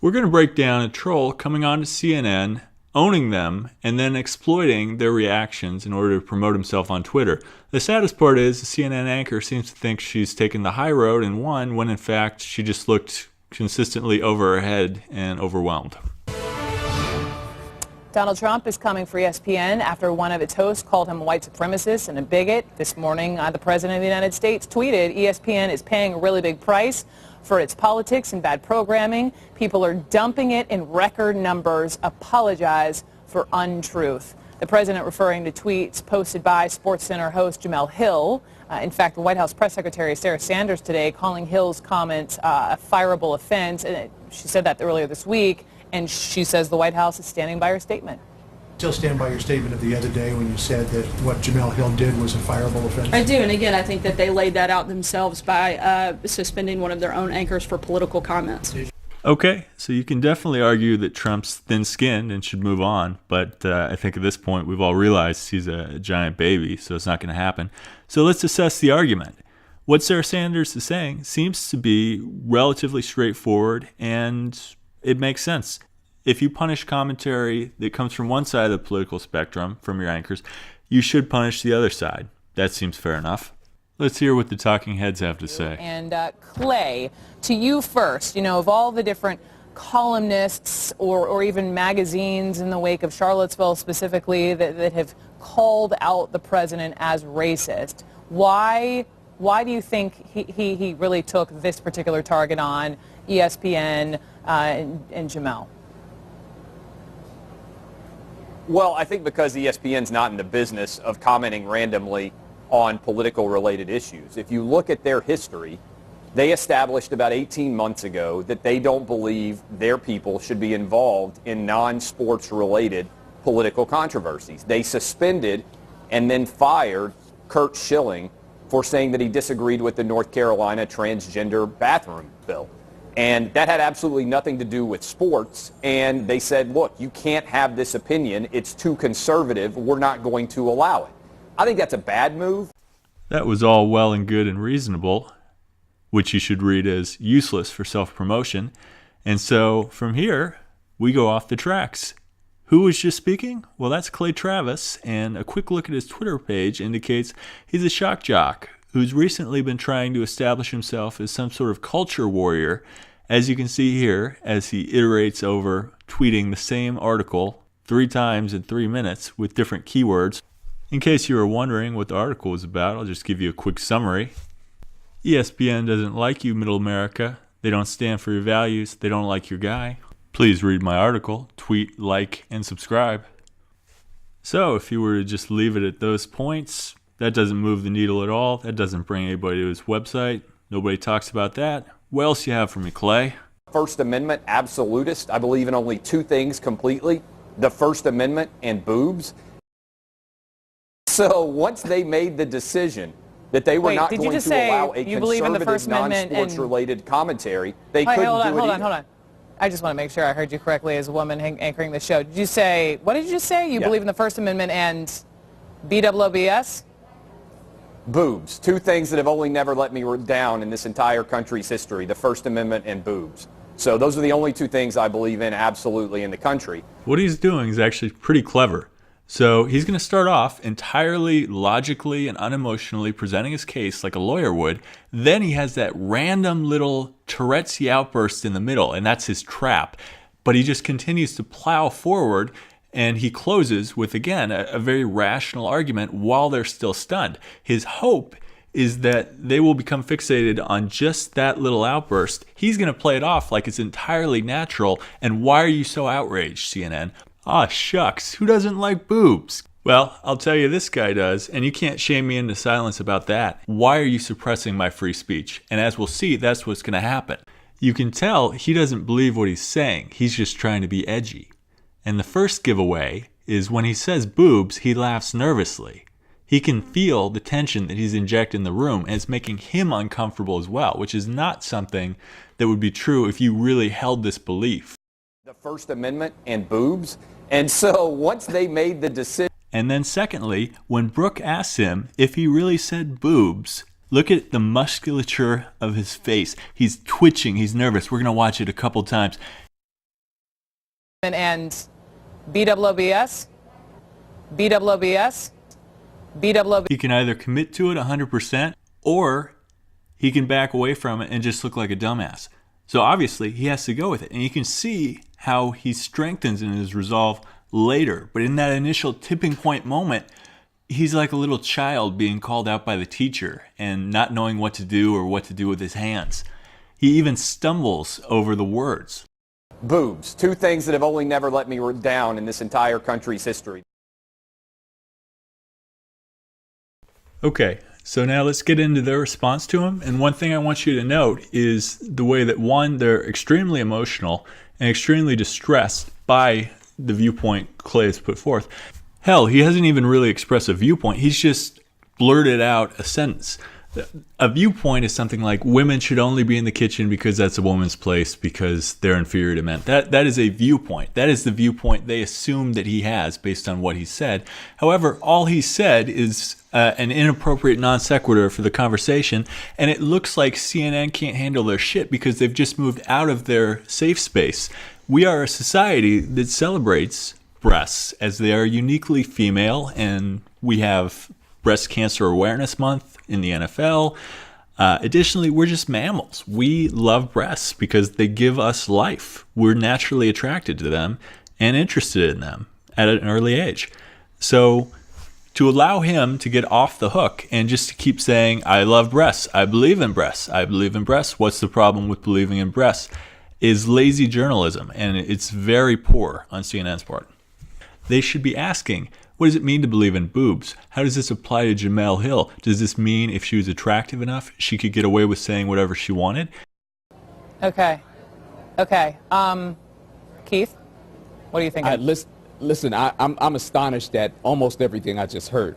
We're going to break down a troll coming on to CNN, owning them, and then exploiting their reactions in order to promote himself on Twitter. The saddest part is the CNN anchor seems to think she's taken the high road and won, when in fact she just looked consistently over her head and overwhelmed. Donald Trump is coming for ESPN after one of its hosts called him a white supremacist and a bigot. This morning, the President of the United States tweeted, ESPN is paying a really big price for its politics and bad programming. People are dumping it in record numbers. Apologize for untruth. The president referring to tweets posted by SportsCenter host Jemele Hill. In fact, the White House press secretary Sarah Sanders today calling Hill's comments a fireable offense. And she said that earlier this week, and she says the White House is standing by her statement. Still stand by your statement of the other day when you said that what Jemele Hill did was a fireable offense? I do, and again, I think that they laid that out themselves by suspending one of their own anchors for political comments. Okay, so you can definitely argue that Trump's thin-skinned and should move on, but I think at this point we've all realized he's a giant baby, so it's not going to happen. So let's assess the argument. What Sarah Sanders is saying seems to be relatively straightforward, and it makes sense. If you punish commentary that comes from one side of the political spectrum, from your anchors, you should punish the other side. That seems fair enough. Let's hear what the talking heads have to say. And Clay, to you first, of all the different columnists or even magazines in the wake of Charlottesville specifically that have called out the president as racist, why do you think he really took this particular target on ESPN and Jemele? Well, I think because ESPN's not in the business of commenting randomly on political-related issues. If you look at their history, they established about 18 months ago that they don't believe their people should be involved in non-sports-related political controversies. They suspended and then fired Kurt Schilling for saying that he disagreed with the North Carolina transgender bathroom bill. And that had absolutely nothing to do with sports. And they said, look, you can't have this opinion. It's too conservative. We're not going to allow it. I think that's a bad move. That was all well and good and reasonable, which you should read as useless for self-promotion. And so from here, we go off the tracks. Who was just speaking? Well, that's Clay Travis, and a quick look at his Twitter page indicates he's a shock jock who's recently been trying to establish himself as some sort of culture warrior, as you can see here, as he iterates over tweeting the same article 3 times in 3 minutes with different keywords. In case you were wondering what the article was about, I'll just give you a quick summary. ESPN doesn't like you, Middle America. They don't stand for your values. They don't like your guy. Please read my article, tweet, like, and subscribe. So if you were to just leave it at those points, that doesn't move the needle at all. That doesn't bring anybody to his website. Nobody talks about that. What else you have for me, Clay? First Amendment absolutist. I believe in only 2 things completely: the First Amendment and boobs. So once they made the decision that they were not going to allow a conservative non-sports related commentary, they couldn't do it either. Hold on. I just want to make sure I heard you correctly as a woman anchoring the show. Did you say, what did you say? You believe in the First Amendment and BWBS? Boobs. 2 things that have only never let me down in this entire country's history: the First Amendment and boobs. So those are the only 2 things I believe in absolutely in the country. What he's doing is actually pretty clever. So he's going to start off entirely logically and unemotionally presenting his case like a lawyer would. Then he has that random little Tourette's outburst in the middle, and that's his trap. But he just continues to plow forward, and he closes with, again, a very rational argument while they're still stunned. His hope is that they will become fixated on just that little outburst. He's going to play it off like it's entirely natural. And why are you so outraged, CNN? Ah, shucks, who doesn't like boobs? Well, I'll tell you, this guy does, and you can't shame me into silence about that. Why are you suppressing my free speech? And as we'll see, that's what's going to happen. You can tell he doesn't believe what he's saying. He's just trying to be edgy. And the first giveaway is when he says boobs, he laughs nervously. He can feel the tension that he's injecting in the room, and it's making him uncomfortable as well, which is not something that would be true if you really held this belief. The First Amendment and boobs. And so once they made the decision. And then secondly, when Brooke asks him if he really said boobs, look at the musculature of his face. He's twitching. He's nervous. We're going to watch it a couple times. And BWBS, BWBS, BWBS. He can either commit to it 100% or he can back away from it and just look like a dumbass. So obviously he has to go with it. And you can see how he strengthens in his resolve later. But in that initial tipping point moment, he's like a little child being called out by the teacher and not knowing what to do or what to do with his hands. He even stumbles over the words. Boobs, two things that have only never let me down in this entire country's history. Okay, so now let's get into their response to him. And one thing I want you to note is the way that, one, they're extremely emotional and extremely distressed by the viewpoint Clay has put forth. Hell, he hasn't even really expressed a viewpoint. He's just blurted out a sentence. A viewpoint is something like women should only be in the kitchen because that's a woman's place because they're inferior to men. That is a viewpoint. That is the viewpoint they assume that he has based on what he said. However, all he said is an inappropriate non sequitur for the conversation, and it looks like CNN can't handle their shit because they've just moved out of their safe space. We are a society that celebrates breasts as they are uniquely female, and we have Breast Cancer Awareness Month in the NFL. Additionally, we're just mammals. We love breasts because they give us life. We're naturally attracted to them and interested in them at an early age. So to allow him to get off the hook and just to keep saying, I love breasts, I believe in breasts, I believe in breasts, what's the problem with believing in breasts, is lazy journalism, and it's very poor on CNN's part. They should be asking, what does it mean to believe in boobs? How does this apply to Jemele Hill? Does this mean if she was attractive enough, she could get away with saying whatever she wanted? Okay. Keith, what do you think? Listen, I'm astonished at almost everything I just heard.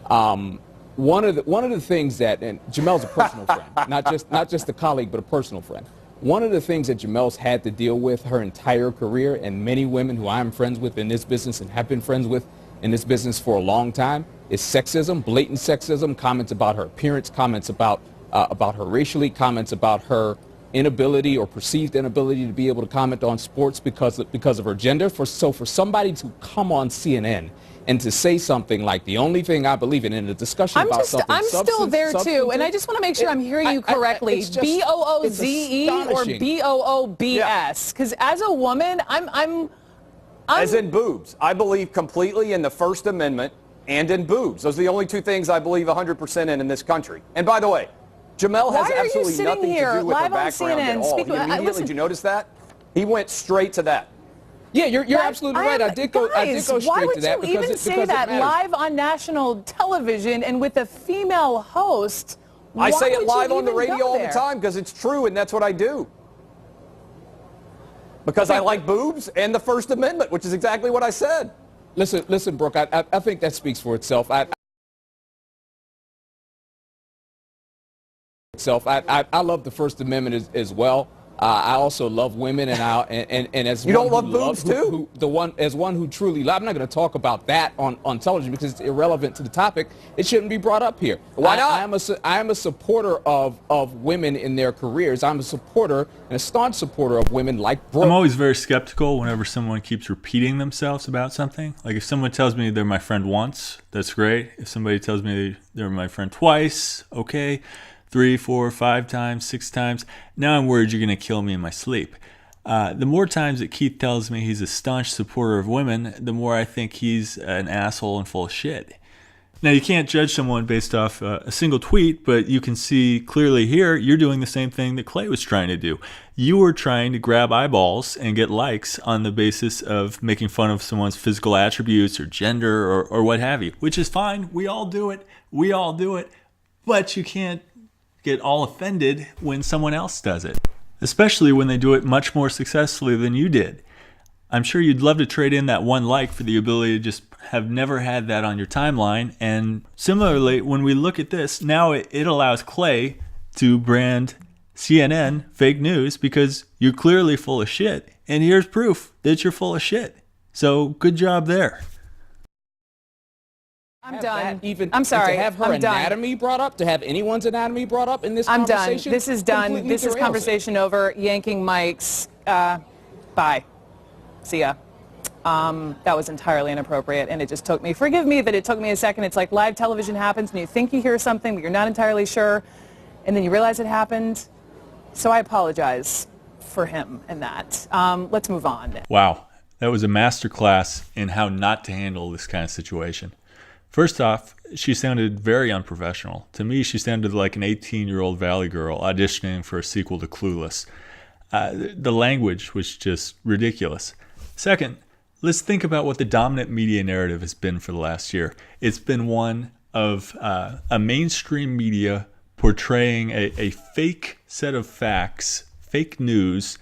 One of the things that, and Jemele's a personal friend, not just a colleague, but a personal friend. One of the things that Jemele's had to deal with her entire career, and many women who I'm friends with in this business and have been friends with in this business for a long time, is sexism, blatant sexism, comments about her appearance, comments about her racially, comments about her inability or perceived inability to be able to comment on sports because of her gender. So for somebody to come on CNN and to say something like the only thing I believe in a discussion about something I'm still there too, and I just want to make sure I'm hearing you correctly. BOOZE or BOOBS? Because as a woman, I'm as in boobs. I believe completely in the First Amendment and in boobs. Those are the only two things I believe 100% in this country. And by the way, Jemele has absolutely nothing to do with her background at all. Did you notice that? He went straight to that. Yeah, you're absolutely right. I did go straight to that. Why would you even say that live on national television and with a female host? I say it live on the radio all the time because it's true, and that's what I do. Because I like boobs and the First Amendment, which is exactly what I said. Listen, Brooke, I think that speaks for itself. I love the First Amendment as well. I also love women, and as you don't love boobs too. As one who truly loves. I'm not going to talk about that on television because it's irrelevant to the topic. It shouldn't be brought up here. Why not? I am a supporter of women in their careers. I'm a supporter and a staunch supporter of women like Brooke. I'm always very skeptical whenever someone keeps repeating themselves about something. Like if someone tells me they're my friend once, that's great. If somebody tells me they're my friend twice, okay. 3, 4, 5 times, 6 times. Now I'm worried you're going to kill me in my sleep. The more times that Keith tells me he's a staunch supporter of women, the more I think he's an asshole and full of shit. Now, you can't judge someone based off a single tweet, but you can see clearly here you're doing the same thing that Clay was trying to do. You were trying to grab eyeballs and get likes on the basis of making fun of someone's physical attributes or gender or what have you, which is fine. We all do it. But you can't get all offended when someone else does it, especially when they do it much more successfully than you did. I'm sure you'd love to trade in that one like for the ability to just have never had that on your timeline. And similarly, when we look at this, now it allows Clay to brand CNN fake news because you're clearly full of shit. And here's proof that you're full of shit. So good job there. I'm done. I'm sorry. To have her anatomy done. Brought up, to have anyone's anatomy brought up in this I'm conversation. Done. This is done. This is conversation over. Yanking mics. Bye. See ya. That was entirely inappropriate, and it just took me, forgive me that it took me a second. It's like live television happens, and you think you hear something, but you're not entirely sure, and then you realize it happened. So I apologize for him and that. Let's move on. Wow, that was a masterclass in how not to handle this kind of situation. First off, she sounded very unprofessional. To me, she sounded like an 18-year-old Valley girl auditioning for a sequel to Clueless. The language was just ridiculous. Second, let's think about what the dominant media narrative has been for the last year. It's been one of a mainstream media portraying a fake set of facts, fake news,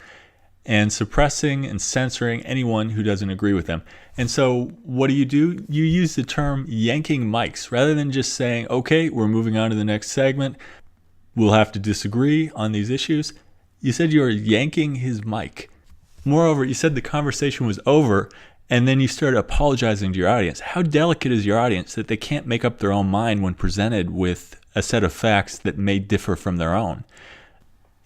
and suppressing and censoring anyone who doesn't agree with them. And so what do? You use the term yanking mics rather than just saying, okay, we're moving on to the next segment. We'll have to disagree on these issues. You said you were yanking his mic. Moreover, you said the conversation was over, and then you started apologizing to your audience. How delicate is your audience that they can't make up their own mind when presented with a set of facts that may differ from their own?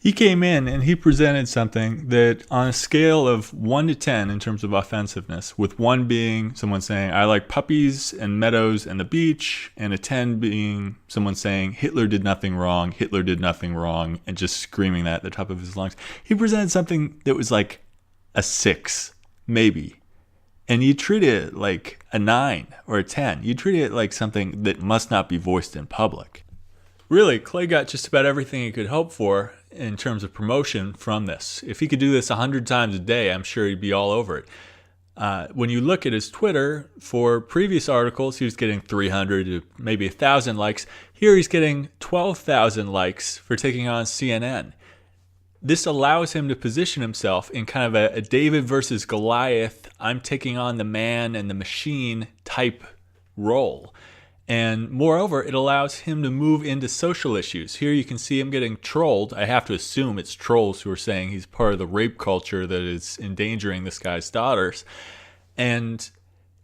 He came in and he presented something that on a scale of 1 to 10 in terms of offensiveness, with 1 being someone saying, I like puppies and meadows and the beach, and a 10 being someone saying, Hitler did nothing wrong, and just screaming that at the top of his lungs. He presented something that was like a 6, maybe. And you treat it like a 9 or a 10. You treat it like something that must not be voiced in public. Really, Clay got just about everything he could hope for in terms of promotion from this. If he could do this 100 times a day, I'm sure he'd be all over it. When you look at his Twitter, for previous articles, he was getting 300 to maybe 1,000 likes. Here he's getting 12,000 likes for taking on CNN. This allows him to position himself in kind of a David versus Goliath, I'm taking on the man and the machine type role. And moreover, it allows him to move into social issues. Here you can see him getting trolled. I have to assume it's trolls who are saying he's part of the rape culture that is endangering this guy's daughters. And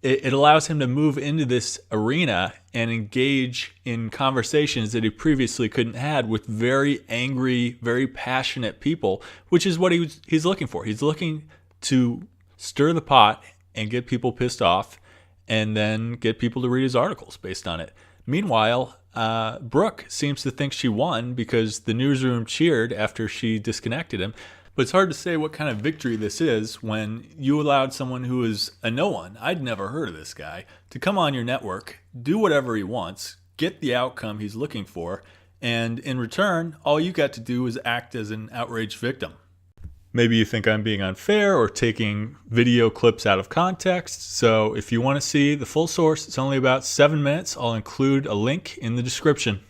it allows him to move into this arena and engage in conversations that he previously couldn't have with very angry, very passionate people, which is what he's looking for. He's looking to stir the pot and get people pissed off, and then get people to read his articles based on it. Meanwhile, Brooke seems to think she won because the newsroom cheered after she disconnected him. But it's hard to say what kind of victory this is when you allowed someone who is a no one, I'd never heard of this guy, to come on your network, do whatever he wants, get the outcome he's looking for, and in return, all you got to do is act as an outraged victim. Maybe you think I'm being unfair or taking video clips out of context. So if you want to see the full source, it's only about 7 minutes. I'll include a link in the description.